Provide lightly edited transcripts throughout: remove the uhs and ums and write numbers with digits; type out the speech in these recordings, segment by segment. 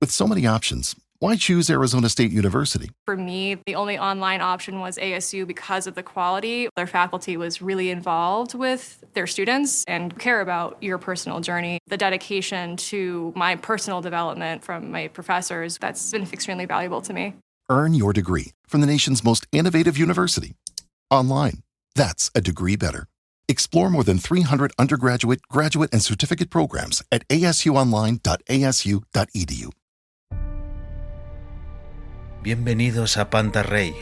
With so many options, why choose Arizona State University? For me, the only online option was ASU because of the quality. Their faculty was really involved with their students and care about your personal journey. The dedication to my personal development from my professors, that's been extremely valuable to me. Earn your degree from the nation's most innovative university. Online. That's a degree better. Explore more than 300 undergraduate, graduate, and certificate programs at asuonline.asu.edu. Bienvenidos a Pantarrey,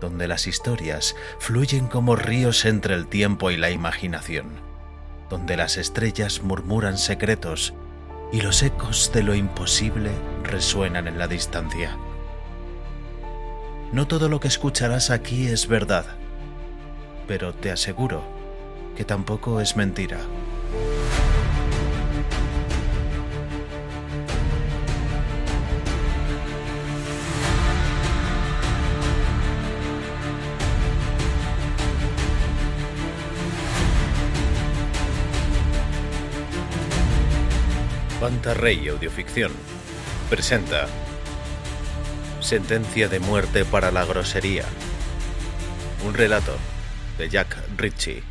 donde las historias fluyen como ríos entre el tiempo y la imaginación, donde las estrellas murmuran secretos y los ecos de lo imposible resuenan en la distancia. No todo lo que escucharás aquí es verdad, pero te aseguro que tampoco es mentira. Pantarrey Audioficción presenta Sentencia de muerte para la grosería. Un relato de Jack Ritchie.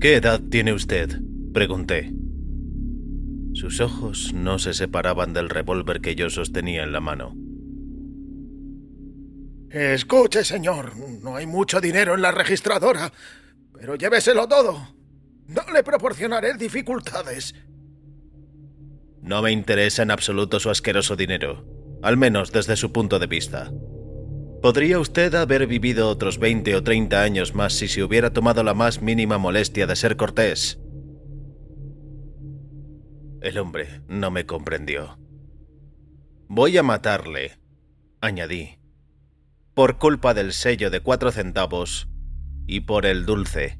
¿Qué edad tiene usted?, pregunté. Sus ojos no se separaban del revólver que yo sostenía en la mano. Escuche, señor, no hay mucho dinero en la registradora, pero lléveselo todo. No le proporcionaré dificultades. No me interesa en absoluto su asqueroso dinero, al menos desde su punto de vista. ¿Podría usted haber vivido otros 20 o 30 años más si se hubiera tomado la más mínima molestia de ser cortés? El hombre no me comprendió. Voy a matarle, añadí, por culpa del sello de 4 centavos y por el dulce.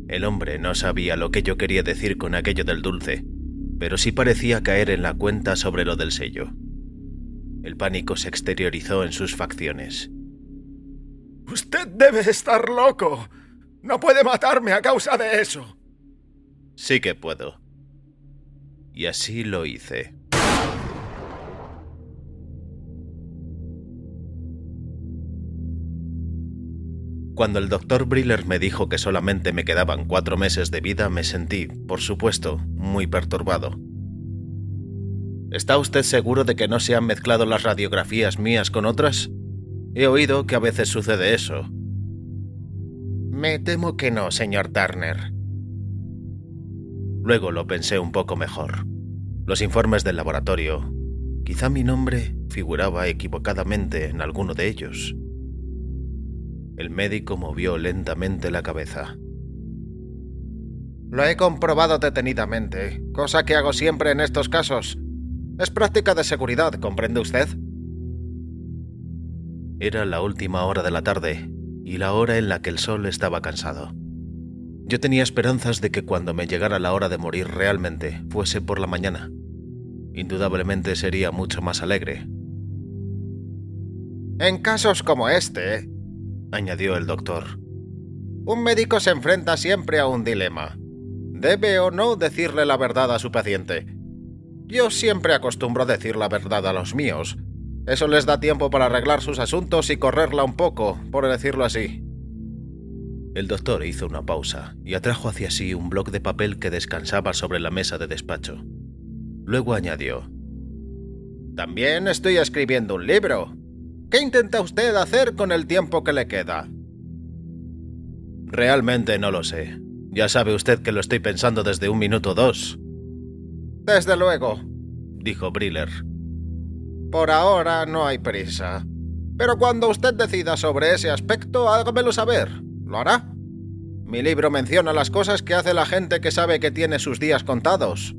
El hombre no sabía lo que yo quería decir con aquello del dulce, pero sí parecía caer en la cuenta sobre lo del sello. El pánico se exteriorizó en sus facciones. Usted debe estar loco. No puede matarme a causa de eso. Sí que puedo. Y así lo hice. Cuando el doctor Briller me dijo que solamente me quedaban 4 meses de vida, me sentí, por supuesto, muy perturbado. ¿Está usted seguro de que no se han mezclado las radiografías mías con otras? He oído que a veces sucede eso. Me temo que no, señor Turner. Luego lo pensé un poco mejor. Los informes del laboratorio. Quizá mi nombre figuraba equivocadamente en alguno de ellos. El médico movió lentamente la cabeza. Lo he comprobado detenidamente, cosa que hago siempre en estos casos. Es práctica de seguridad, ¿comprende usted? Era la última hora de la tarde y la hora en la que el sol estaba cansado. Yo tenía esperanzas de que cuando me llegara la hora de morir realmente fuese por la mañana. Indudablemente sería mucho más alegre. En casos como este, añadió el doctor, un médico se enfrenta siempre a un dilema. ¿Debe o no decirle la verdad a su paciente? Yo siempre acostumbro decir la verdad a los míos. Eso les da tiempo para arreglar sus asuntos y correrla un poco, por decirlo así. El doctor hizo una pausa y atrajo hacia sí un bloc de papel que descansaba sobre la mesa de despacho. Luego añadió: También estoy escribiendo un libro. ¿Qué intenta usted hacer con el tiempo que le queda? Realmente no lo sé. Ya sabe usted que lo estoy pensando desde 1 minuto o 2. Desde luego, dijo Briller. Por ahora no hay prisa. Pero cuando usted decida sobre ese aspecto, hágamelo saber. ¿Lo hará? Mi libro menciona las cosas que hace la gente que sabe que tiene sus días contados.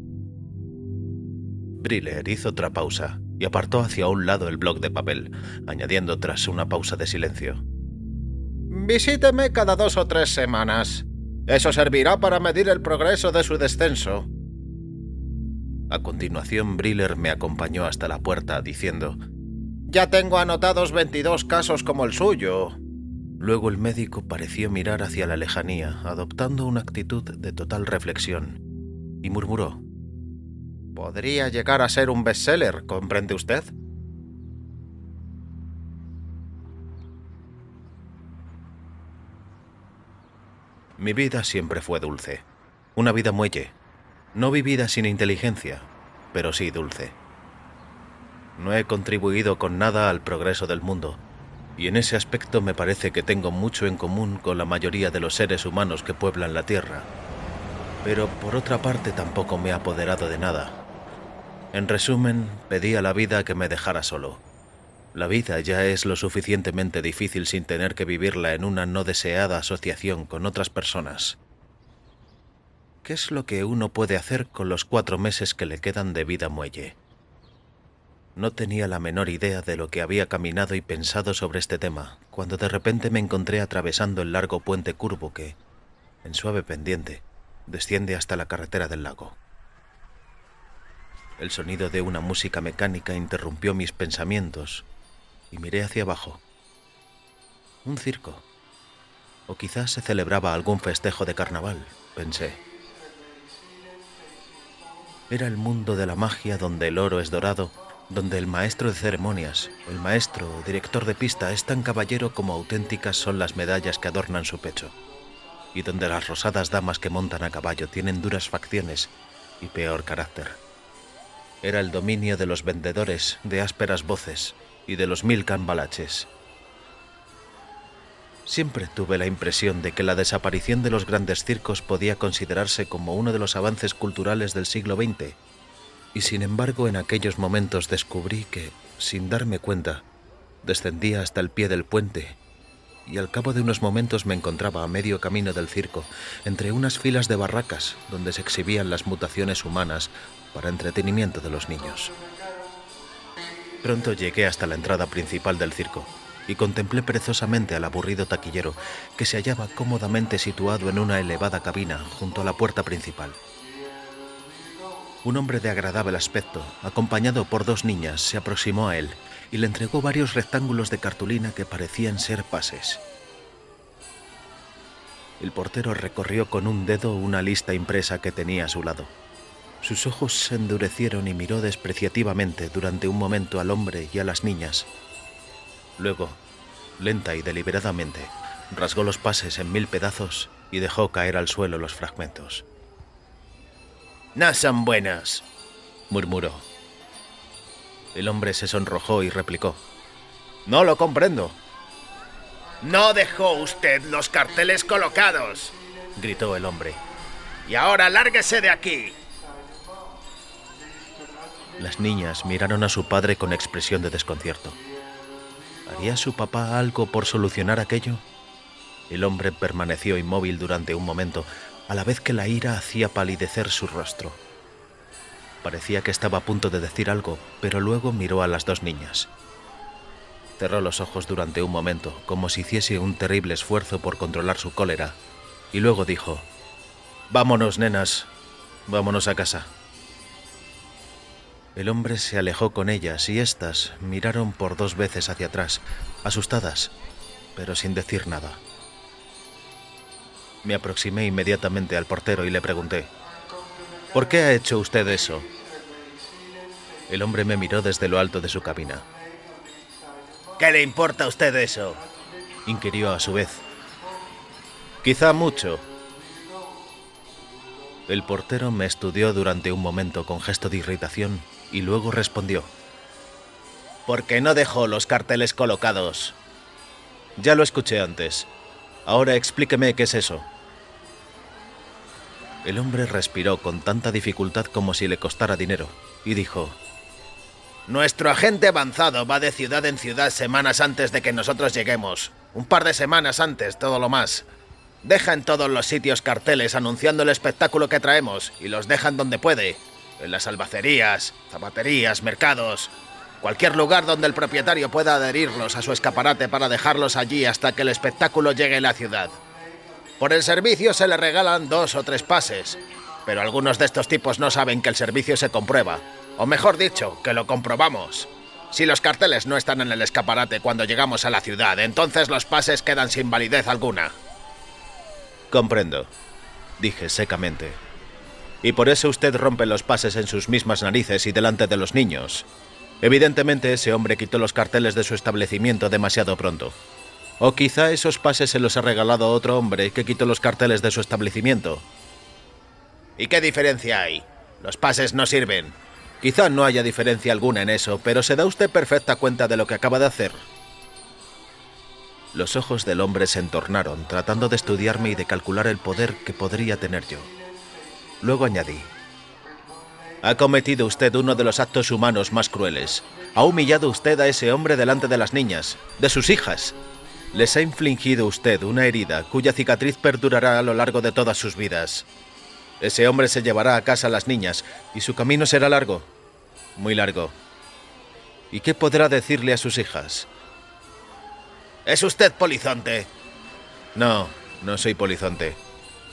Briller hizo otra pausa y apartó hacia un lado el bloc de papel, añadiendo tras una pausa de silencio: Visíteme cada 2 o 3 semanas. Eso servirá para medir el progreso de su descenso. A continuación, Briller me acompañó hasta la puerta, diciendo: Ya tengo anotados 22 casos como el suyo. Luego el médico pareció mirar hacia la lejanía, adoptando una actitud de total reflexión, y murmuró: Podría llegar a ser un bestseller, ¿comprende usted? Mi vida siempre fue dulce. Una vida muelle. No vivida sin inteligencia, pero sí dulce. No he contribuido con nada al progreso del mundo, y en ese aspecto me parece que tengo mucho en común con la mayoría de los seres humanos que pueblan la Tierra. Pero por otra parte tampoco me he apoderado de nada. En resumen, pedí a la vida que me dejara solo. La vida ya es lo suficientemente difícil sin tener que vivirla en una no deseada asociación con otras personas. ¿Qué es lo que uno puede hacer con los 4 meses que le quedan de vida muelle? No tenía la menor idea de lo que había caminado y pensado sobre este tema, cuando de repente me encontré atravesando el largo puente curvo que, en suave pendiente, desciende hasta la carretera del lago. El sonido de una música mecánica interrumpió mis pensamientos y miré hacia abajo. Un circo. O quizás se celebraba algún festejo de carnaval, pensé. Era el mundo de la magia donde el oro es dorado, donde el maestro de ceremonias, el maestro o director de pista es tan caballero como auténticas son las medallas que adornan su pecho, y donde las rosadas damas que montan a caballo tienen duras facciones y peor carácter. Era el dominio de los vendedores de ásperas voces y de los 1000 cambalaches. Siempre tuve la impresión de que la desaparición de los grandes circos podía considerarse como uno de los avances culturales del siglo XX, y sin embargo en aquellos momentos descubrí que, sin darme cuenta, descendía hasta el pie del puente, y al cabo de unos momentos me encontraba a medio camino del circo, entre unas filas de barracas donde se exhibían las mutaciones humanas para entretenimiento de los niños. Pronto llegué hasta la entrada principal del circo y contemplé perezosamente al aburrido taquillero que se hallaba cómodamente situado en una elevada cabina junto a la puerta principal. Un hombre de agradable aspecto, acompañado por 2 niñas, se aproximó a él y le entregó varios rectángulos de cartulina que parecían ser pases. El portero recorrió con un dedo una lista impresa que tenía a su lado. Sus ojos se endurecieron y miró despreciativamente durante un momento al hombre y a las niñas. Luego, lenta y deliberadamente, rasgó los pases en 1000 pedazos y dejó caer al suelo los fragmentos. «No son buenos», murmuró. El hombre se sonrojó y replicó: «No lo comprendo». «No dejó usted los carteles colocados», gritó el hombre. «Y ahora lárguese de aquí». Las niñas miraron a su padre con expresión de desconcierto. ¿Haría su papá algo por solucionar aquello? El hombre permaneció inmóvil durante un momento, a la vez que la ira hacía palidecer su rostro. Parecía que estaba a punto de decir algo, pero luego miró a las 2 niñas. Cerró los ojos durante un momento, como si hiciese un terrible esfuerzo por controlar su cólera, y luego dijo: «Vámonos, nenas, vámonos a casa». El hombre se alejó con ellas y éstas miraron por 2 veces hacia atrás, asustadas, pero sin decir nada. Me aproximé inmediatamente al portero y le pregunté: «¿Por qué ha hecho usted eso?». El hombre me miró desde lo alto de su cabina. «¿Qué le importa a usted eso?», inquirió a su vez. «Quizá mucho». El portero me estudió durante un momento con gesto de irritación y luego respondió: «¿Por qué no dejó los carteles colocados?». «Ya lo escuché antes. Ahora explíqueme qué es eso». El hombre respiró con tanta dificultad como si le costara dinero y dijo: «Nuestro agente avanzado va de ciudad en ciudad semanas antes de que nosotros lleguemos. Un par de semanas antes, todo lo más. Deja en todos los sitios carteles anunciando el espectáculo que traemos y los dejan donde puede. En las albacerías, zapaterías, mercados. Cualquier lugar donde el propietario pueda adherirlos a su escaparate para dejarlos allí hasta que el espectáculo llegue a la ciudad. Por el servicio se le regalan 2 o 3 pases, pero algunos de estos tipos no saben que el servicio se comprueba, o mejor dicho, que lo comprobamos. Si los carteles no están en el escaparate cuando llegamos a la ciudad, entonces los pases quedan sin validez alguna. Comprendo, dije secamente. Y por eso usted rompe los pases en sus mismas narices y delante de los niños. Evidentemente ese hombre quitó los carteles de su establecimiento demasiado pronto. O quizá esos pases se los ha regalado a otro hombre que quitó los carteles de su establecimiento. ¿Y qué diferencia hay? Los pases no sirven. Quizá no haya diferencia alguna en eso, pero ¿se da usted perfecta cuenta de lo que acaba de hacer? Los ojos del hombre se entornaron, tratando de estudiarme y de calcular el poder que podría tener yo. Luego añadí: ha cometido usted uno de los actos humanos más crueles. Ha humillado usted a ese hombre delante de las niñas, de sus hijas. Les ha infligido usted una herida cuya cicatriz perdurará a lo largo de todas sus vidas. Ese hombre se llevará a casa a las niñas y su camino será largo, muy largo. ¿Y qué podrá decirle a sus hijas? ¿Es usted polizonte? No, no soy polizonte.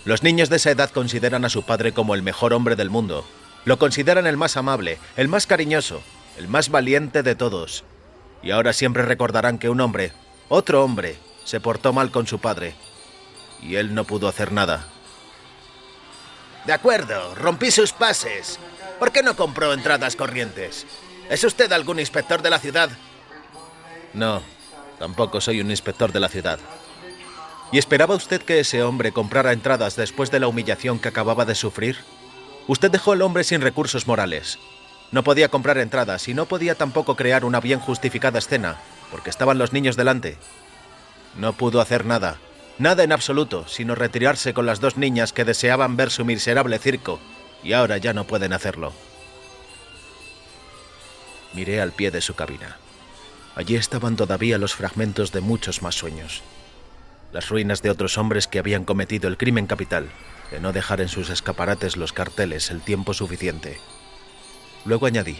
Los niños de esa edad consideran a su padre como el mejor hombre del mundo. Lo consideran el más amable, el más cariñoso, el más valiente de todos. Y ahora siempre recordarán que un hombre, otro hombre, se portó mal con su padre. Y él no pudo hacer nada. De acuerdo, rompí sus pases. ¿Por qué no compró entradas corrientes? ¿Es usted algún inspector de la ciudad? No, tampoco soy un inspector de la ciudad. ¿Y esperaba usted que ese hombre comprara entradas después de la humillación que acababa de sufrir? Usted dejó al hombre sin recursos morales. No podía comprar entradas y no podía tampoco crear una bien justificada escena, porque estaban los niños delante. No pudo hacer nada, nada en absoluto, sino retirarse con las dos niñas que deseaban ver su miserable circo, y ahora ya no pueden hacerlo. Miré al pie de su cabina. Allí estaban todavía los fragmentos de muchos más sueños. Las ruinas de otros hombres que habían cometido el crimen capital, de no dejar en sus escaparates los carteles el tiempo suficiente. Luego añadí: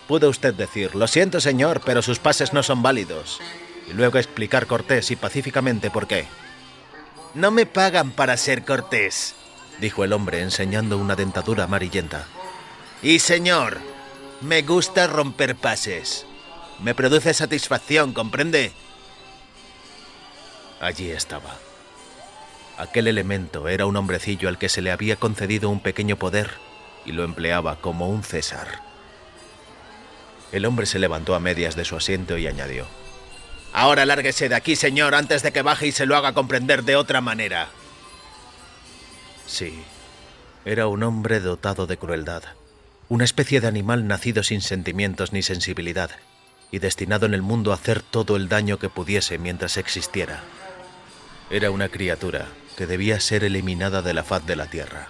pudo usted decir: lo siento, señor, pero sus pases no son válidos. Y luego explicar cortés y pacíficamente por qué. No me pagan para ser cortés, dijo el hombre enseñando una dentadura amarillenta. Y señor, me gusta romper pases. Me produce satisfacción, ¿comprende? Allí estaba. Aquel elemento era un hombrecillo al que se le había concedido un pequeño poder y lo empleaba como un César. El hombre se levantó a medias de su asiento y añadió: ahora lárguese de aquí, señor, antes de que baje y se lo haga comprender de otra manera. Sí, era un hombre dotado de crueldad, una especie de animal nacido sin sentimientos ni sensibilidad y destinado en el mundo a hacer todo el daño que pudiese mientras existiera. Era una criatura que debía ser eliminada de la faz de la tierra.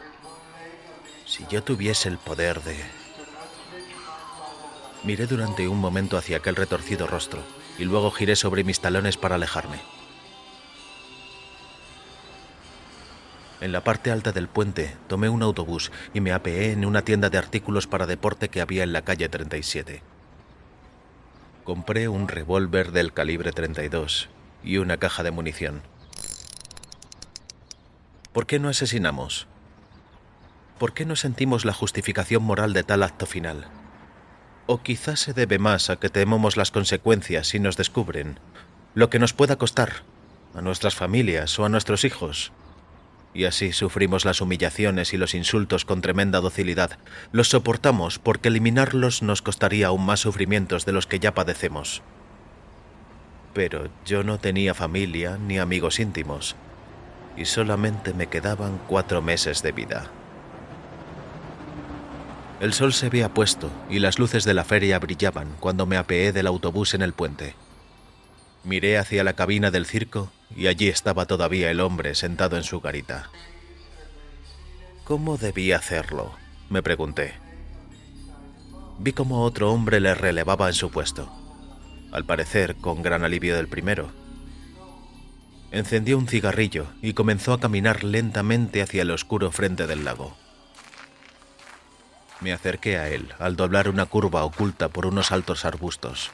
Si yo tuviese el poder de... Miré durante un momento hacia aquel retorcido rostro y luego giré sobre mis talones para alejarme. En la parte alta del puente tomé un autobús y me apeé en una tienda de artículos para deporte que había en la calle 37. Compré un revólver del calibre 32 y una caja de munición. ¿Por qué no asesinamos? ¿Por qué no sentimos la justificación moral de tal acto final? O quizás se debe más a que tememos las consecuencias si nos descubren, lo que nos pueda costar, a nuestras familias o a nuestros hijos. Y así sufrimos las humillaciones y los insultos con tremenda docilidad. Los soportamos porque eliminarlos nos costaría aún más sufrimientos de los que ya padecemos. Pero yo no tenía familia ni amigos íntimos, y solamente me quedaban 4 meses de vida. El sol se había puesto y las luces de la feria brillaban cuando me apeé del autobús en el puente. Miré hacia la cabina del circo y allí estaba todavía el hombre sentado en su garita. ¿Cómo debía hacerlo?, me pregunté. Vi cómo otro hombre le relevaba en su puesto, al parecer con gran alivio del primero. Encendió un cigarrillo y comenzó a caminar lentamente hacia el oscuro frente del lago. Me acerqué a él al doblar una curva oculta por unos altos arbustos.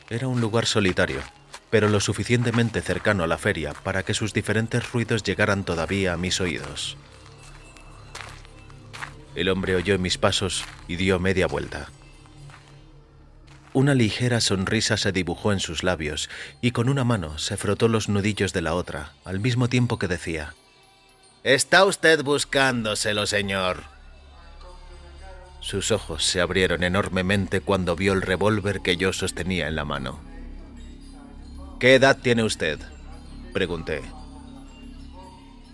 Era un lugar solitario, pero lo suficientemente cercano a la feria para que sus diferentes ruidos llegaran todavía a mis oídos. El hombre oyó mis pasos y dio media vuelta. Una ligera sonrisa se dibujó en sus labios y con una mano se frotó los nudillos de la otra, al mismo tiempo que decía: «Está usted buscándoselo, señor». Sus ojos se abrieron enormemente cuando vio el revólver que yo sostenía en la mano. «¿Qué edad tiene usted?», pregunté.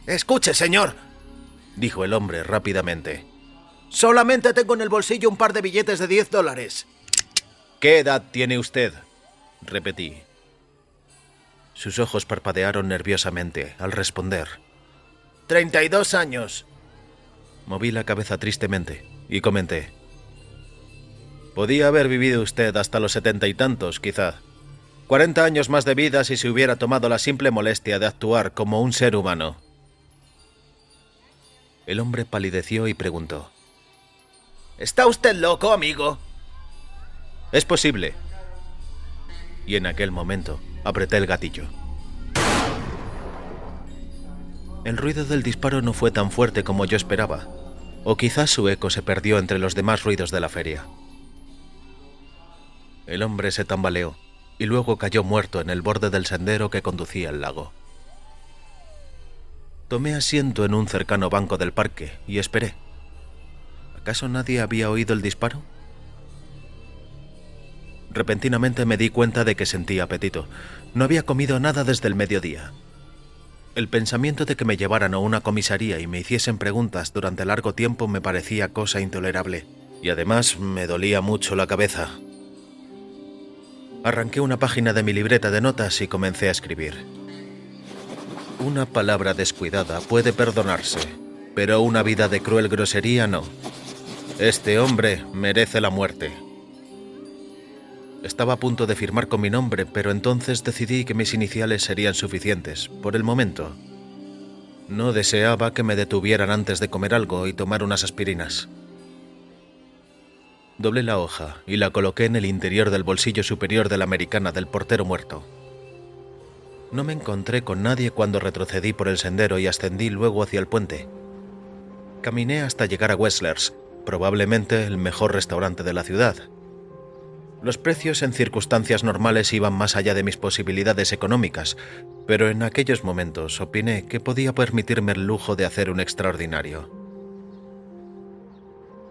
«Escuche, señor», dijo el hombre rápidamente. «Solamente tengo en el bolsillo un par de billetes de $10. «¿Qué edad tiene usted?», repetí. Sus ojos parpadearon nerviosamente al responder. 32 años. Moví la cabeza tristemente y comenté: «Podía haber vivido usted hasta los 70 y tantos, quizá. 40 años más de vida si se hubiera tomado la simple molestia de actuar como un ser humano». El hombre palideció y preguntó: «¿Está usted loco, amigo?». «Es posible». Y en aquel momento apreté el gatillo. El ruido del disparo no fue tan fuerte como yo esperaba, o quizás su eco se perdió entre los demás ruidos de la feria. El hombre se tambaleó y luego cayó muerto en el borde del sendero que conducía al lago. Tomé asiento en un cercano banco del parque y esperé. ¿Acaso nadie había oído el disparo? Repentinamente me di cuenta de que sentía apetito. No había comido nada desde el mediodía. El pensamiento de que me llevaran a una comisaría y me hiciesen preguntas durante largo tiempo me parecía cosa intolerable, y además me dolía mucho la cabeza. Arranqué una página de mi libreta de notas y comencé a escribir. Una palabra descuidada puede perdonarse, pero una vida de cruel grosería no. Este hombre merece la muerte. Estaba a punto de firmar con mi nombre, pero entonces decidí que mis iniciales serían suficientes, por el momento. No deseaba que me detuvieran antes de comer algo y tomar unas aspirinas. Doblé la hoja y la coloqué en el interior del bolsillo superior de la americana del portero muerto. No me encontré con nadie cuando retrocedí por el sendero y ascendí luego hacia el puente. Caminé hasta llegar a Westlers, probablemente el mejor restaurante de la ciudad. Los precios en circunstancias normales iban más allá de mis posibilidades económicas, pero en aquellos momentos opiné que podía permitirme el lujo de hacer un extraordinario.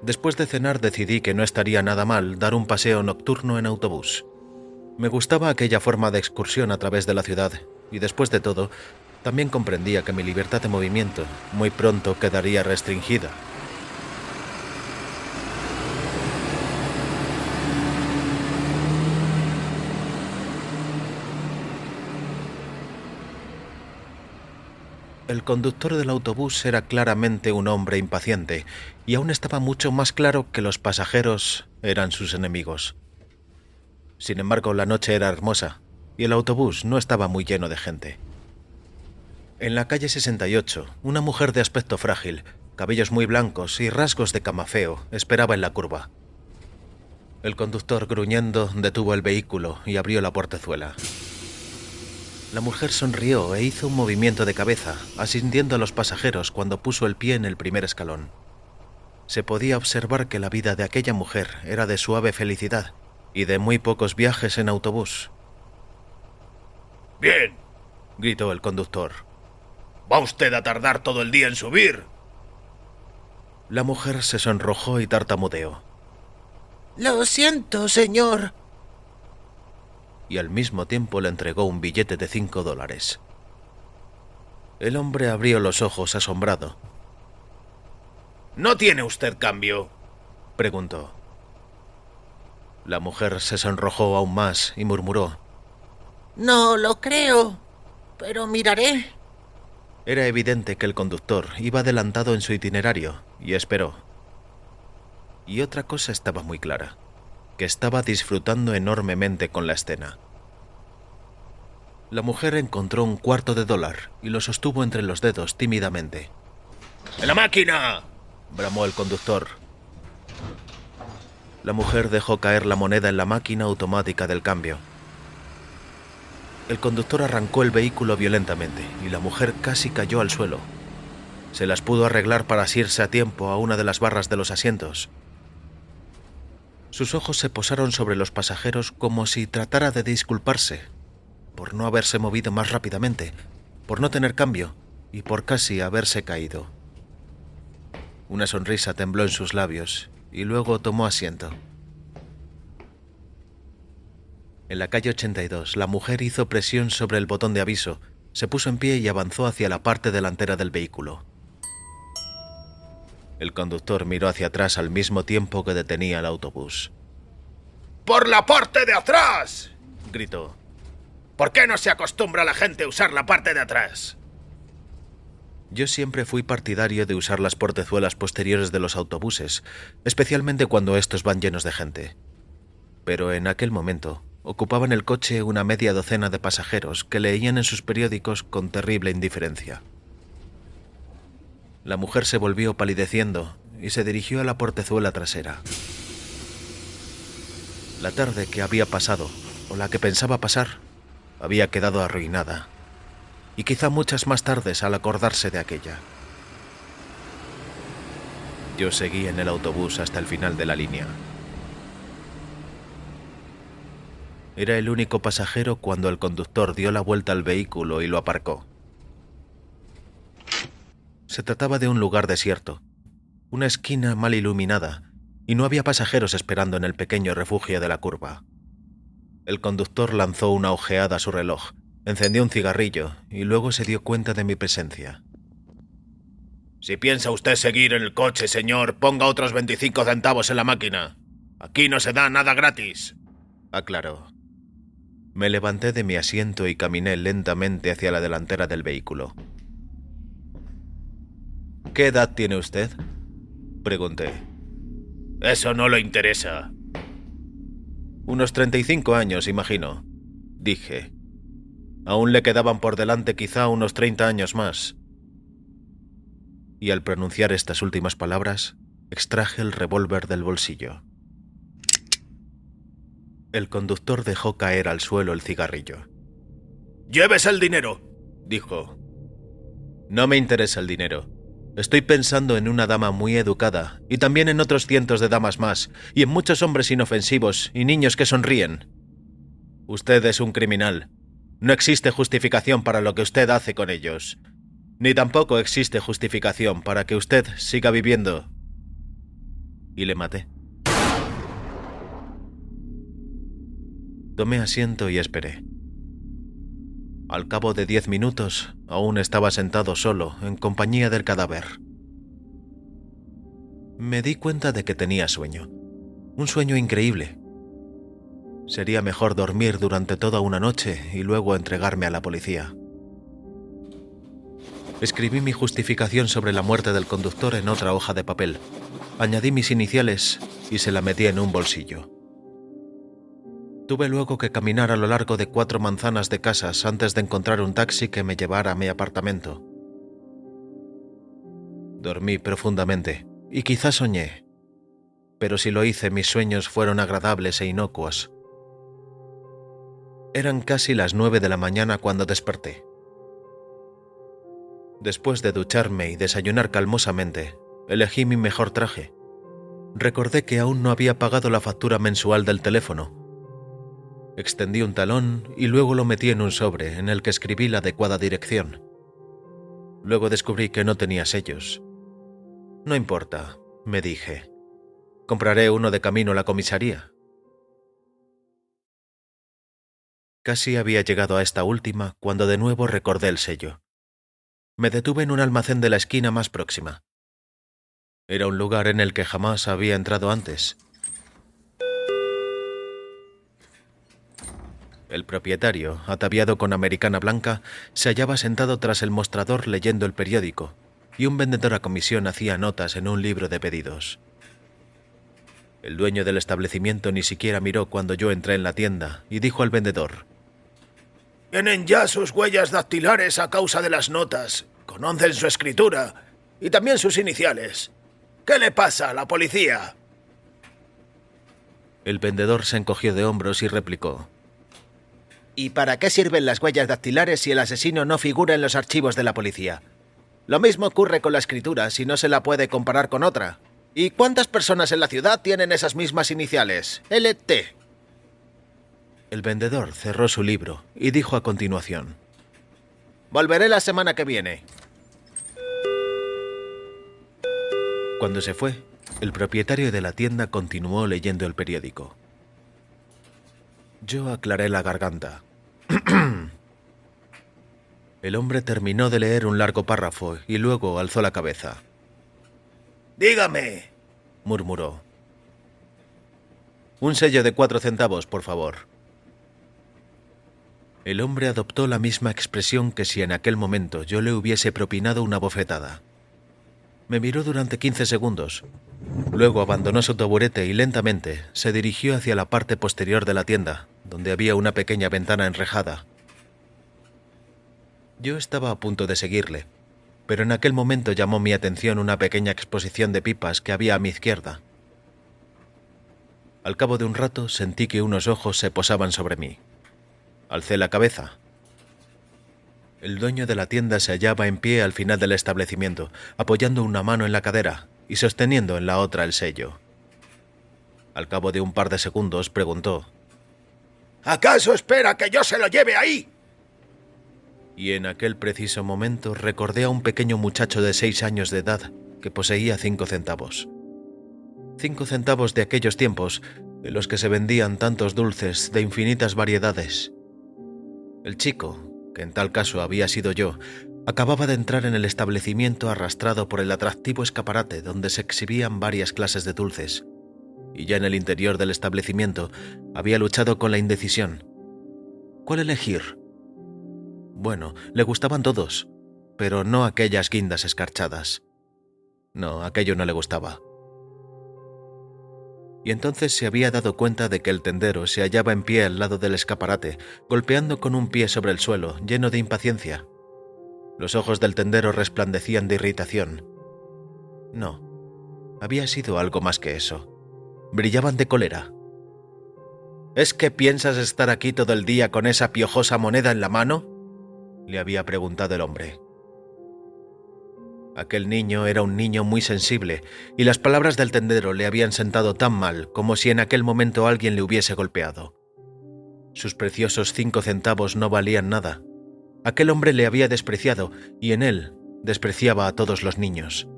Después de cenar decidí que no estaría nada mal dar un paseo nocturno en autobús. Me gustaba aquella forma de excursión a través de la ciudad, y después de todo, también comprendía que mi libertad de movimiento muy pronto quedaría restringida. El conductor del autobús era claramente un hombre impaciente, y aún estaba mucho más claro que los pasajeros eran sus enemigos. Sin embargo, la noche era hermosa, y el autobús no estaba muy lleno de gente. En la calle 68, una mujer de aspecto frágil, cabellos muy blancos y rasgos de camafeo, esperaba en la curva. El conductor, gruñendo, detuvo el vehículo y abrió la portezuela. La mujer sonrió e hizo un movimiento de cabeza, asintiendo a los pasajeros cuando puso el pie en el primer escalón. Se podía observar que la vida de aquella mujer era de suave felicidad y de muy pocos viajes en autobús. «Bien», gritó el conductor. «¿Va usted a tardar todo el día en subir?». La mujer se sonrojó y tartamudeó. «Lo siento, señor». Y al mismo tiempo le entregó un billete de $5. El hombre abrió los ojos asombrado. «¿No tiene usted cambio?», preguntó. La mujer se sonrojó aún más y murmuró: «No lo creo, pero miraré». Era evidente que el conductor iba adelantado en su itinerario y esperó. Y otra cosa estaba muy clara, que estaba disfrutando enormemente con la escena. La mujer encontró $1/4 y lo sostuvo entre los dedos tímidamente. «¡En la máquina!», bramó el conductor. La mujer dejó caer la moneda en la máquina automática del cambio. El conductor arrancó el vehículo violentamente y la mujer casi cayó al suelo. Se las pudo arreglar para asirse a tiempo a una de las barras de los asientos. Sus ojos se posaron sobre los pasajeros como si tratara de disculparse por no haberse movido más rápidamente, por no tener cambio y por casi haberse caído. Una sonrisa tembló en sus labios y luego tomó asiento. En la calle 82, la mujer hizo presión sobre el botón de aviso, se puso en pie y avanzó hacia la parte delantera del vehículo. El conductor miró hacia atrás al mismo tiempo que detenía el autobús. ¡Por la parte de atrás!, gritó. ¿Por qué no se acostumbra a la gente a usar la parte de atrás? Yo siempre fui partidario de usar las portezuelas posteriores de los autobuses, especialmente cuando estos van llenos de gente. Pero en aquel momento ocupaban el coche una media docena de pasajeros que leían en sus periódicos con terrible indiferencia. La mujer se volvió palideciendo y se dirigió a la portezuela trasera. La tarde que había pasado, o la que pensaba pasar, había quedado arruinada, y quizá muchas más tardes al acordarse de aquella. Yo seguí en el autobús hasta el final de la línea. Era el único pasajero cuando el conductor dio la vuelta al vehículo y lo aparcó. Se trataba de un lugar desierto, una esquina mal iluminada, y no había pasajeros esperando en el pequeño refugio de la curva. El conductor lanzó una ojeada a su reloj, encendió un cigarrillo y luego se dio cuenta de mi presencia. Si piensa usted seguir en el coche, señor, ponga otros 25 centavos en la máquina. Aquí no se da nada gratis, aclaró. Me levanté de mi asiento y caminé lentamente hacia la delantera del vehículo. ¿Qué edad tiene usted?, pregunté. Eso no le interesa. Unos 35 años, imagino, dije. Aún le quedaban por delante quizá unos 30 años más. Y al pronunciar estas últimas palabras, extraje el revólver del bolsillo. El conductor dejó caer al suelo el cigarrillo. «¡Llévese el dinero!», dijo. No me interesa el dinero. Estoy pensando en una dama muy educada y también en otros cientos de damas más y en muchos hombres inofensivos y niños que sonríen. Usted es un criminal. No existe justificación para lo que usted hace con ellos. Ni tampoco existe justificación para que usted siga viviendo. Y le maté. Tomé asiento y esperé. Al cabo de 10 minutos, aún estaba sentado solo, en compañía del cadáver. Me di cuenta de que tenía sueño. Un sueño increíble. Sería mejor dormir durante toda una noche y luego entregarme a la policía. Escribí mi justificación sobre la muerte del conductor en otra hoja de papel. Añadí mis iniciales y se la metí en un bolsillo. Tuve luego que caminar a lo largo de 4 manzanas de casas antes de encontrar un taxi que me llevara a mi apartamento. Dormí profundamente y quizás soñé, pero si lo hice mis sueños fueron agradables e inocuos. Eran casi las 9 de la mañana cuando desperté. Después de ducharme y desayunar calmosamente, elegí mi mejor traje. Recordé que aún no había pagado la factura mensual del teléfono. Extendí un talón y luego lo metí en un sobre en el que escribí la adecuada dirección. Luego descubrí que no tenía sellos. No importa, me dije. Compraré uno de camino a la comisaría. Casi había llegado a esta última cuando de nuevo recordé el sello. Me detuve en un almacén de la esquina más próxima. Era un lugar en el que jamás había entrado antes. El propietario, ataviado con americana blanca, se hallaba sentado tras el mostrador leyendo el periódico, y un vendedor a comisión hacía notas en un libro de pedidos. El dueño del establecimiento ni siquiera miró cuando yo entré en la tienda y dijo al vendedor: «Tienen ya sus huellas dactilares a causa de las notas. Conocen su escritura y también sus iniciales. ¿Qué le pasa a la policía?». El vendedor se encogió de hombros y replicó: ¿Y para qué sirven las huellas dactilares si el asesino no figura en los archivos de la policía? Lo mismo ocurre con la escritura si no se la puede comparar con otra. ¿Y cuántas personas en la ciudad tienen esas mismas iniciales? LT. El vendedor cerró su libro y dijo a continuación: Volveré la semana que viene. Cuando se fue, el propietario de la tienda continuó leyendo el periódico. Yo aclaré la garganta. El hombre terminó de leer un largo párrafo y luego alzó la cabeza. Dígame, murmuró. Un sello de 4 centavos, por favor. El hombre adoptó la misma expresión que si en aquel momento yo le hubiese propinado una bofetada. Me miró durante 15 segundos. Luego abandonó su taburete y lentamente se dirigió hacia la parte posterior de la tienda, donde había una pequeña ventana enrejada. Yo estaba a punto de seguirle, pero en aquel momento llamó mi atención una pequeña exposición de pipas que había a mi izquierda. Al cabo de un rato sentí que unos ojos se posaban sobre mí. Alcé la cabeza. El dueño de la tienda se hallaba en pie al final del establecimiento, apoyando una mano en la cadera y sosteniendo en la otra el sello. Al cabo de un par de segundos preguntó: ¿acaso espera que yo se lo lleve ahí? Y en aquel preciso momento recordé a un pequeño muchacho de 6 años de edad que poseía 5 centavos. 5 centavos de aquellos tiempos en los que se vendían tantos dulces de infinitas variedades. El chico, que en tal caso había sido yo, acababa de entrar en el establecimiento arrastrado por el atractivo escaparate donde se exhibían varias clases de dulces, y ya en el interior del establecimiento había luchado con la indecisión. ¿Cuál elegir? Bueno, le gustaban todos, pero no aquellas guindas escarchadas. No, aquello no le gustaba. Y entonces se había dado cuenta de que el tendero se hallaba en pie al lado del escaparate, golpeando con un pie sobre el suelo, lleno de impaciencia. Los ojos del tendero resplandecían de irritación. No, había sido algo más que eso. Brillaban de cólera. ¿Es que piensas estar aquí todo el día con esa piojosa moneda en la mano?, le había preguntado el hombre. Aquel niño era un niño muy sensible, y las palabras del tendero le habían sentado tan mal como si en aquel momento alguien le hubiese golpeado. Sus preciosos 5 centavos no valían nada. Aquel hombre le había despreciado, y en él despreciaba a todos los niños.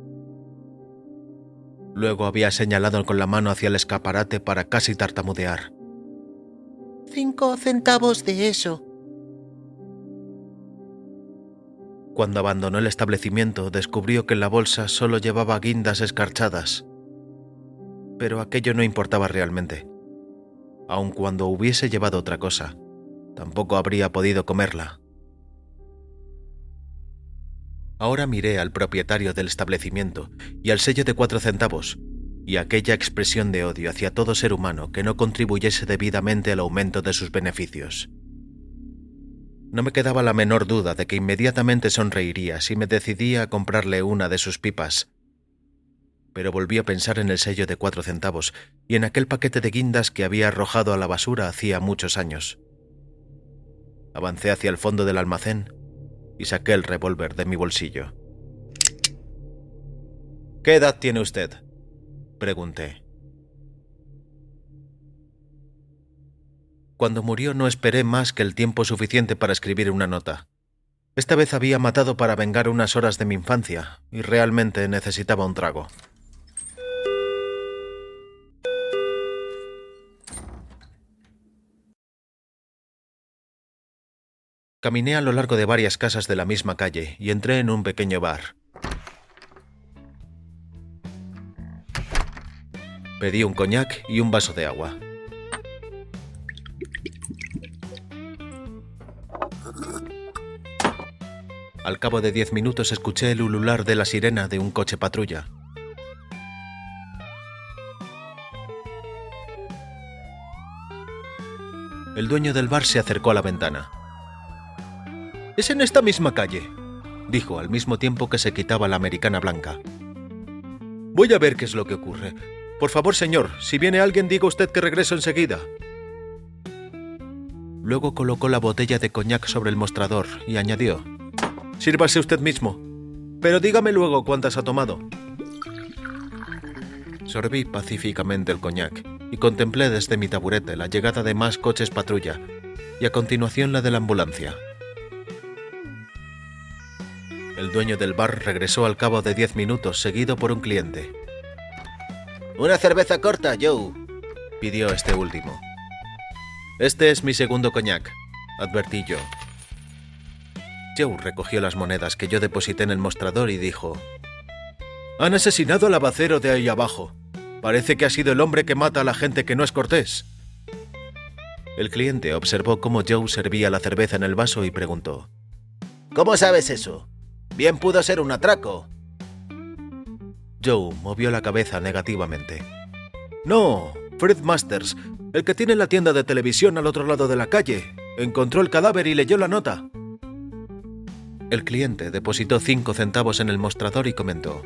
Luego había señalado con la mano hacia el escaparate para casi tartamudear. 5 centavos de eso. Cuando abandonó el establecimiento, descubrió que en la bolsa solo llevaba guindas escarchadas. Pero aquello no importaba realmente. Aun cuando hubiese llevado otra cosa, tampoco habría podido comerla. Ahora miré al propietario del establecimiento y al sello de 4 centavos, y aquella expresión de odio hacia todo ser humano que no contribuyese debidamente al aumento de sus beneficios. No me quedaba la menor duda de que inmediatamente sonreiría si me decidía a comprarle una de sus pipas. Pero volví a pensar en el sello de 4 centavos y en aquel paquete de guindas que había arrojado a la basura hacía muchos años. Avancé hacia el fondo del almacén y saqué el revólver de mi bolsillo. ¿Qué edad tiene usted?, pregunté. Cuando murió no esperé más que el tiempo suficiente para escribir una nota. Esta vez había matado para vengar unas horas de mi infancia y realmente necesitaba un trago. Caminé a lo largo de varias casas de la misma calle y entré en un pequeño bar. Pedí un coñac y un vaso de agua. Al cabo de 10 minutos escuché el ulular de la sirena de un coche patrulla. El dueño del bar se acercó a la ventana. «Es en esta misma calle», dijo al mismo tiempo que se quitaba la americana blanca. «Voy a ver qué es lo que ocurre. Por favor, señor, si viene alguien, diga usted que regreso enseguida». Luego colocó la botella de coñac sobre el mostrador y añadió: «Sírvase usted mismo, pero dígame luego cuántas ha tomado». Sorbí pacíficamente el coñac y contemplé desde mi taburete la llegada de más coches patrulla y a continuación la de la ambulancia. El dueño del bar regresó al cabo de 10 minutos seguido por un cliente. «Una cerveza corta, Joe», pidió este último. «Este es mi segundo coñac», advertí yo. Joe recogió las monedas que yo deposité en el mostrador y dijo: «Han asesinado al abacero de ahí abajo. Parece que ha sido el hombre que mata a la gente que no es cortés». El cliente observó cómo Joe servía la cerveza en el vaso y preguntó: «¿Cómo sabes eso? Bien pudo ser un atraco». Joe movió la cabeza negativamente. «No, Fred Masters, el que tiene la tienda de televisión al otro lado de la calle, encontró el cadáver y leyó la nota». El cliente depositó 5 centavos en el mostrador y comentó: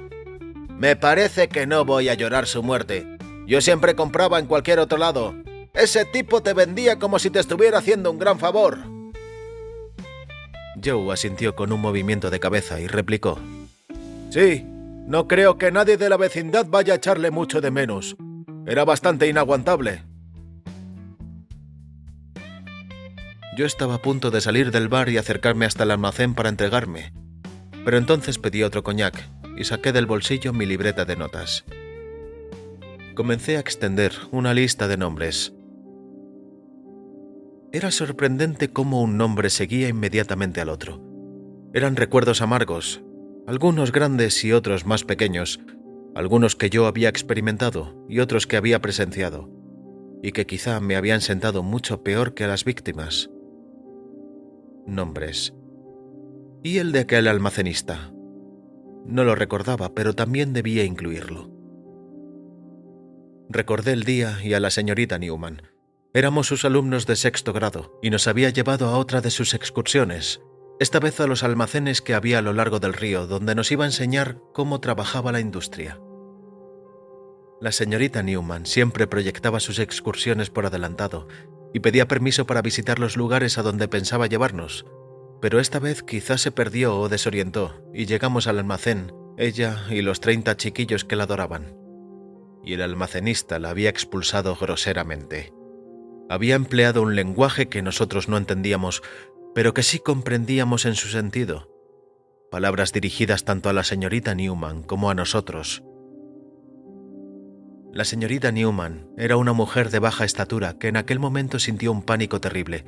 «Me parece que no voy a llorar su muerte. Yo siempre compraba en cualquier otro lado. Ese tipo te vendía como si te estuviera haciendo un gran favor». Joe asintió con un movimiento de cabeza y replicó: «Sí, no creo que nadie de la vecindad vaya a echarle mucho de menos. Era bastante inaguantable». Yo estaba a punto de salir del bar y acercarme hasta el almacén para entregarme, pero entonces pedí otro coñac y saqué del bolsillo mi libreta de notas. Comencé a extender una lista de nombres. Era sorprendente cómo un nombre seguía inmediatamente al otro. Eran recuerdos amargos, algunos grandes y otros más pequeños, algunos que yo había experimentado y otros que había presenciado, y que quizá me habían sentado mucho peor que a las víctimas. Nombres. ¿Y el de aquel almacenista? No lo recordaba, pero también debía incluirlo. Recordé el día y a la señorita Newman. Éramos sus alumnos de 6º grado y nos había llevado a otra de sus excursiones, esta vez a los almacenes que había a lo largo del río, donde nos iba a enseñar cómo trabajaba la industria. La señorita Newman siempre proyectaba sus excursiones por adelantado y pedía permiso para visitar los lugares a donde pensaba llevarnos, pero esta vez quizás se perdió o desorientó y llegamos al almacén, ella y los 30 chiquillos que la adoraban. Y el almacenista la había expulsado groseramente. Había empleado un lenguaje que nosotros no entendíamos, pero que sí comprendíamos en su sentido. Palabras dirigidas tanto a la señorita Newman como a nosotros. La señorita Newman era una mujer de baja estatura que en aquel momento sintió un pánico terrible,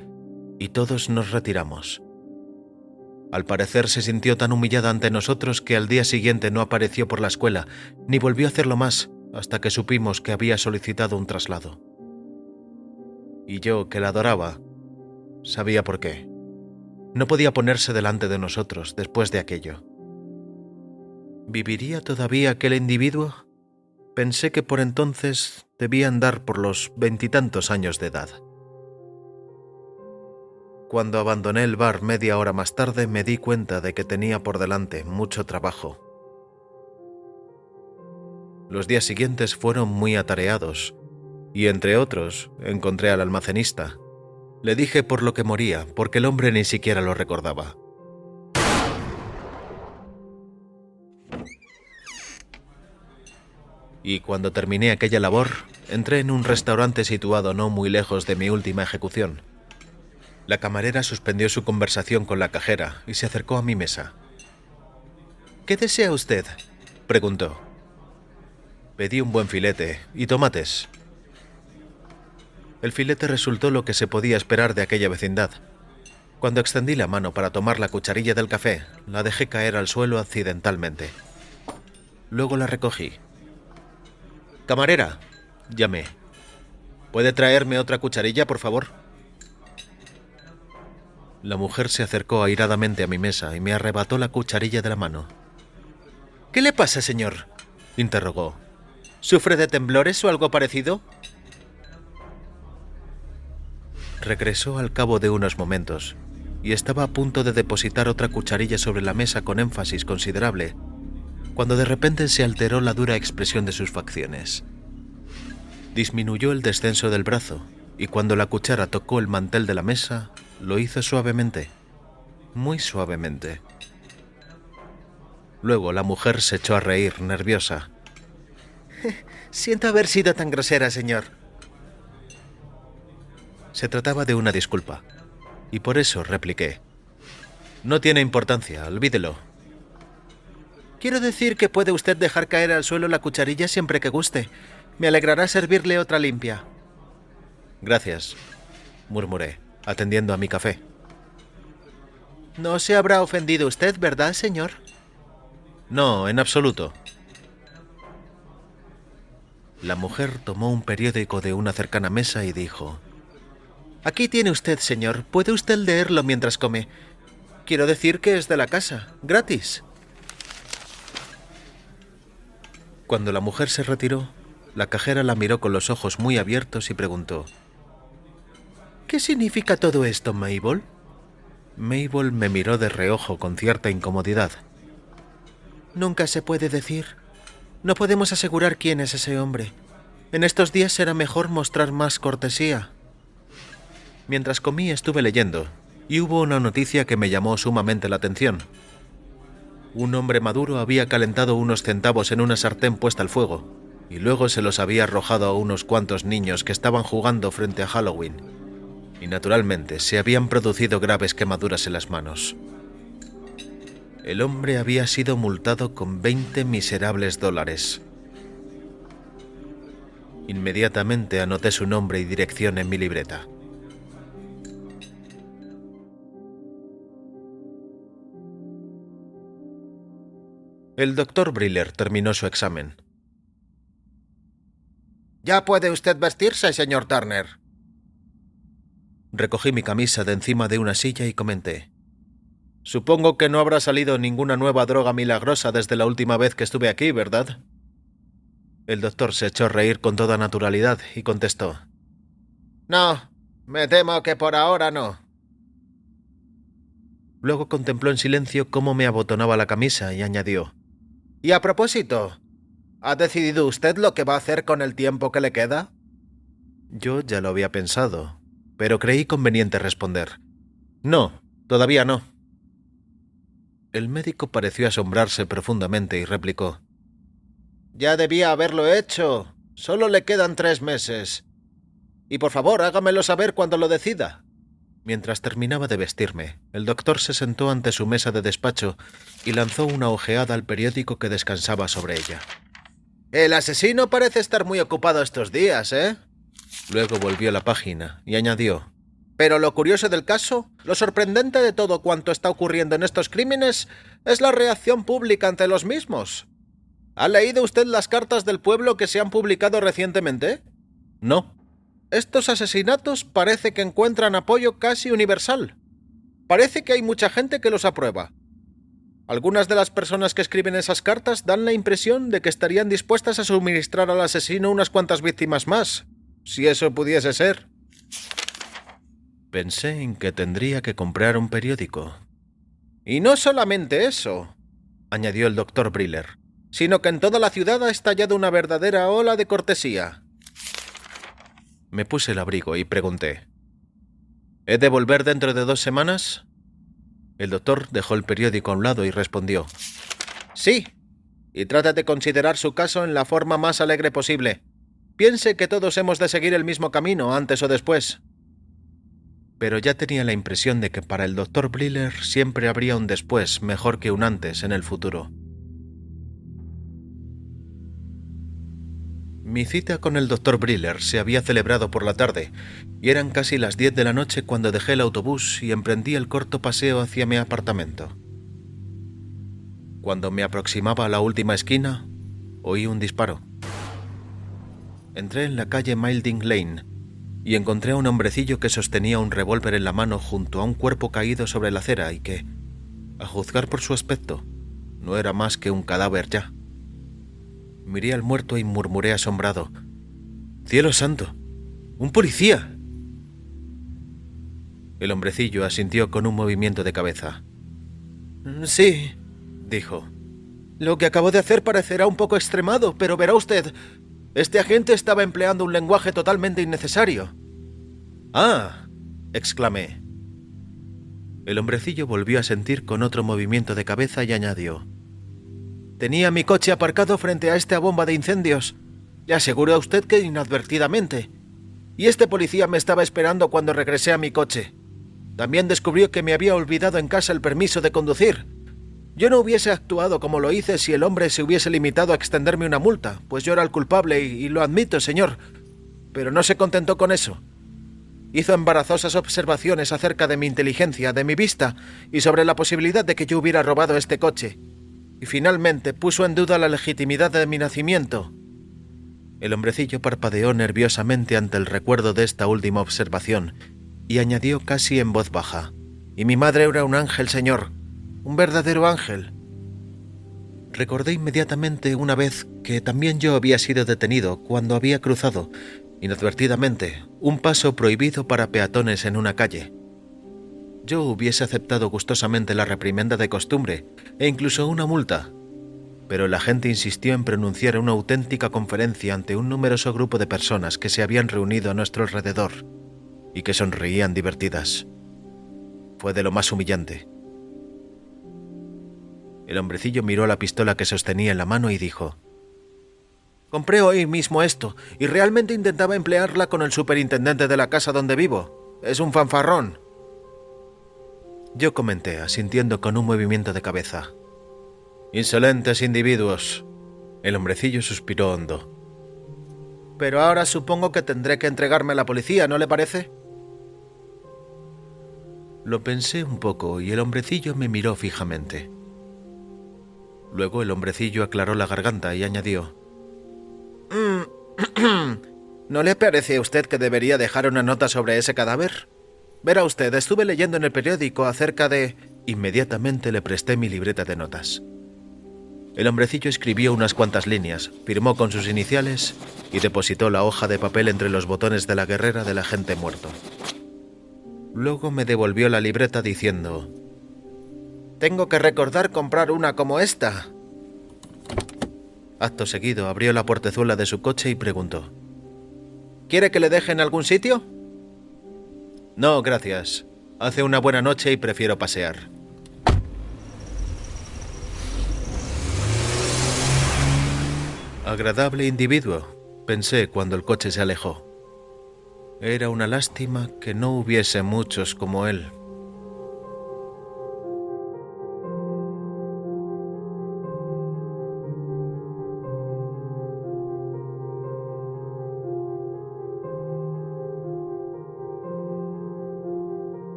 y todos nos retiramos. Al parecer se sintió tan humillada ante nosotros que al día siguiente no apareció por la escuela, ni volvió a hacerlo más, hasta que supimos que había solicitado un traslado. Y yo, que la adoraba, sabía por qué. No podía ponerse delante de nosotros después de aquello. ¿Viviría todavía aquel individuo? Pensé que por entonces debía andar por los 20 y tantos años de edad. Cuando abandoné el bar media hora más tarde me di cuenta de que tenía por delante mucho trabajo. Los días siguientes fueron muy atareados, y entre otros encontré al almacenista. Le dije por lo que moría, porque el hombre ni siquiera lo recordaba. Y cuando terminé aquella labor, entré en un restaurante situado no muy lejos de mi última ejecución. La camarera suspendió su conversación con la cajera y se acercó a mi mesa. «¿Qué desea usted?», preguntó. Pedí un buen filete y tomates. El filete resultó lo que se podía esperar de aquella vecindad. Cuando extendí la mano para tomar la cucharilla del café, la dejé caer al suelo accidentalmente. Luego la recogí. «Camarera», llamé. «¿Puede traerme otra cucharilla, por favor?». La mujer se acercó airadamente a mi mesa y me arrebató la cucharilla de la mano. «¿Qué le pasa, señor?», interrogó. «¿Sufre de temblores o algo parecido?». Regresó al cabo de unos momentos y estaba a punto de depositar otra cucharilla sobre la mesa con énfasis considerable, cuando de repente se alteró la dura expresión de sus facciones. Disminuyó el descenso del brazo y cuando la cuchara tocó el mantel de la mesa, lo hizo suavemente, muy suavemente. Luego la mujer se echó a reír, nerviosa. Siento haber sido tan grosera, señor. Se trataba de una disculpa, y por eso repliqué. No tiene importancia, olvídelo. Quiero decir que puede usted dejar caer al suelo la cucharilla siempre que guste. Me alegrará servirle otra limpia. Gracias, murmuré, atendiendo a mi café. No se habrá ofendido usted, ¿verdad, señor? No, en absoluto. La mujer tomó un periódico de una cercana mesa y dijo: Aquí tiene usted, señor. ¿Puede usted leerlo mientras come? Quiero decir que es de la casa, gratis. Cuando la mujer se retiró, la cajera la miró con los ojos muy abiertos y preguntó: ¿Qué significa todo esto, Mabel? Mabel me miró de reojo con cierta incomodidad. Nunca se puede decir. No podemos asegurar quién es ese hombre. En estos días será mejor mostrar más cortesía. Mientras comí estuve leyendo, y hubo una noticia que me llamó sumamente la atención. Un hombre maduro había calentado unos centavos en una sartén puesta al fuego, y luego se los había arrojado a unos cuantos niños que estaban jugando frente a Halloween. Y naturalmente se habían producido graves quemaduras en las manos. El hombre había sido multado con 20 miserables dólares. Inmediatamente anoté su nombre y dirección en mi libreta. El doctor Briller terminó su examen. Ya puede usted vestirse, señor Turner. Recogí mi camisa de encima de una silla y comenté: Supongo que no habrá salido ninguna nueva droga milagrosa desde la última vez que estuve aquí, ¿verdad? El doctor se echó a reír con toda naturalidad y contestó: No, me temo que por ahora no. Luego contempló en silencio cómo me abotonaba la camisa y añadió: Y a propósito, ¿ha decidido usted lo que va a hacer con el tiempo que le queda? Yo ya lo había pensado, pero creí conveniente responder: No, todavía no. El médico pareció asombrarse profundamente y replicó: Ya debía haberlo hecho. Solo le quedan 3 meses. Y por favor, hágamelo saber cuando lo decida. Mientras terminaba de vestirme, el doctor se sentó ante su mesa de despacho y lanzó una ojeada al periódico que descansaba sobre ella. El asesino parece estar muy ocupado estos días, ¿eh? Luego volvió a la página y añadió: Pero lo curioso del caso, lo sorprendente de todo cuanto está ocurriendo en estos crímenes, es la reacción pública ante los mismos. ¿Ha leído usted las cartas del pueblo que se han publicado recientemente? No. Estos asesinatos parece que encuentran apoyo casi universal. Parece que hay mucha gente que los aprueba. Algunas de las personas que escriben esas cartas dan la impresión de que estarían dispuestas a suministrar al asesino unas cuantas víctimas más, si eso pudiese ser. Pensé en que tendría que comprar un periódico. Y no solamente eso, añadió el doctor Briller, sino que en toda la ciudad ha estallado una verdadera ola de cortesía. Me puse el abrigo y pregunté: ¿He de volver dentro de 2 semanas? El doctor dejó el periódico a un lado y respondió: Sí, y trate de considerar su caso en la forma más alegre posible. Piense que todos hemos de seguir el mismo camino, antes o después. Pero ya tenía la impresión de que para el doctor Briller siempre habría un después mejor que un antes en el futuro. Mi cita con el doctor Briller se había celebrado por la tarde, y eran casi las 10 de la noche cuando dejé el autobús y emprendí el corto paseo hacia mi apartamento. Cuando me aproximaba a la última esquina, oí un disparo. Entré en la calle Milding Lane y encontré a un hombrecillo que sostenía un revólver en la mano junto a un cuerpo caído sobre la acera y que, a juzgar por su aspecto, no era más que un cadáver ya. Miré al muerto y murmuré asombrado: ¡Cielo santo! ¡Un policía! El hombrecillo asintió con un movimiento de cabeza. Sí, dijo. Lo que acabo de hacer parecerá un poco extremado, pero verá usted, este agente estaba empleando un lenguaje totalmente innecesario. ¡Ah!, exclamé. El hombrecillo volvió a asentir con otro movimiento de cabeza y añadió: Tenía mi coche aparcado frente a esta bomba de incendios. Le aseguro a usted que inadvertidamente. Y este policía me estaba esperando cuando regresé a mi coche. También descubrió que me había olvidado en casa el permiso de conducir. Yo no hubiese actuado como lo hice si el hombre se hubiese limitado a extenderme una multa, pues yo era el culpable y lo admito, señor. Pero no se contentó con eso. Hizo embarazosas observaciones acerca de mi inteligencia, de mi vista y sobre la posibilidad de que yo hubiera robado este coche. Y finalmente puso en duda la legitimidad de mi nacimiento. El hombrecillo parpadeó nerviosamente ante el recuerdo de esta última observación y añadió casi en voz baja: «Y mi madre era un ángel, señor, un verdadero ángel». Recordé inmediatamente una vez que también yo había sido detenido cuando había cruzado, inadvertidamente, un paso prohibido para peatones en una calle. Yo hubiese aceptado gustosamente la reprimenda de costumbre e incluso una multa, pero el agente insistió en pronunciar una auténtica conferencia ante un numeroso grupo de personas que se habían reunido a nuestro alrededor y que sonreían divertidas. Fue de lo más humillante. El hombrecillo miró la pistola que sostenía en la mano y dijo: «Compré hoy mismo esto y realmente intentaba emplearla con el superintendente de la casa donde vivo. Es un fanfarrón». Yo comenté, asintiendo con un movimiento de cabeza: «Insolentes individuos». El hombrecillo suspiró hondo. «Pero ahora supongo que tendré que entregarme a la policía, ¿no le parece?». Lo pensé un poco y el hombrecillo me miró fijamente. Luego el hombrecillo aclaró la garganta y añadió: «¿No le parece a usted que debería dejar una nota sobre ese cadáver? Verá usted, estuve leyendo en el periódico acerca de...». Inmediatamente le presté mi libreta de notas. El hombrecillo escribió unas cuantas líneas, firmó con sus iniciales y depositó la hoja de papel entre los botones de la guerrera del agente muerto. Luego me devolvió la libreta diciendo: «Tengo que recordar comprar una como esta». Acto seguido abrió la portezuela de su coche y preguntó: «¿Quiere que le deje en algún sitio?». «No, gracias. Hace una buena noche y prefiero pasear». Agradable individuo, pensé cuando el coche se alejó. Era una lástima que no hubiese muchos como él.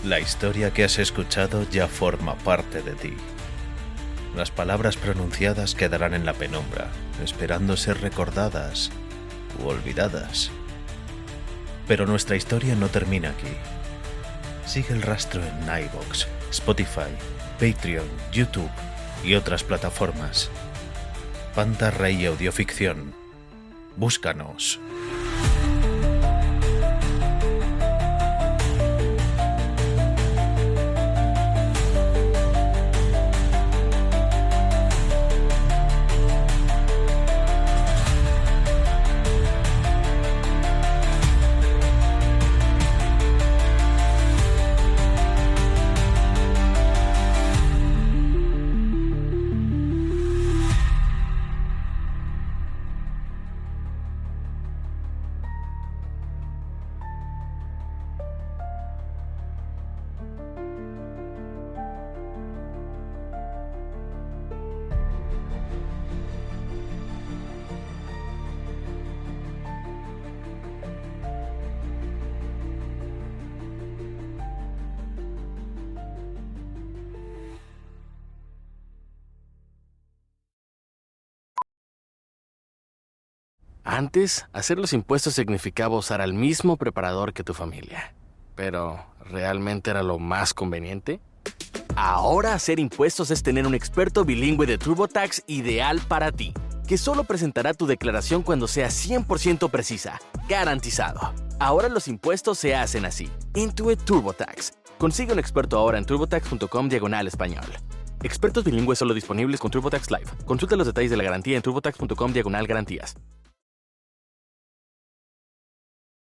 La historia que has escuchado ya forma parte de ti. Las palabras pronunciadas quedarán en la penumbra, esperando ser recordadas u olvidadas. Pero nuestra historia no termina aquí. Sigue el rastro en iVoox, Spotify, Patreon, YouTube y otras plataformas. Panta Rey Audioficción. Búscanos. Antes, hacer los impuestos significaba usar al mismo preparador que tu familia. Pero, ¿realmente era lo más conveniente? Ahora hacer impuestos es tener un experto bilingüe de TurboTax ideal para ti, que solo presentará tu declaración cuando sea 100% precisa, garantizado. Ahora los impuestos se hacen así. Intuit TurboTax. Consigue un experto ahora en turbotax.com/español. Expertos bilingües solo disponibles con TurboTax Live. Consulta los detalles de la garantía en turbotax.com/garantías.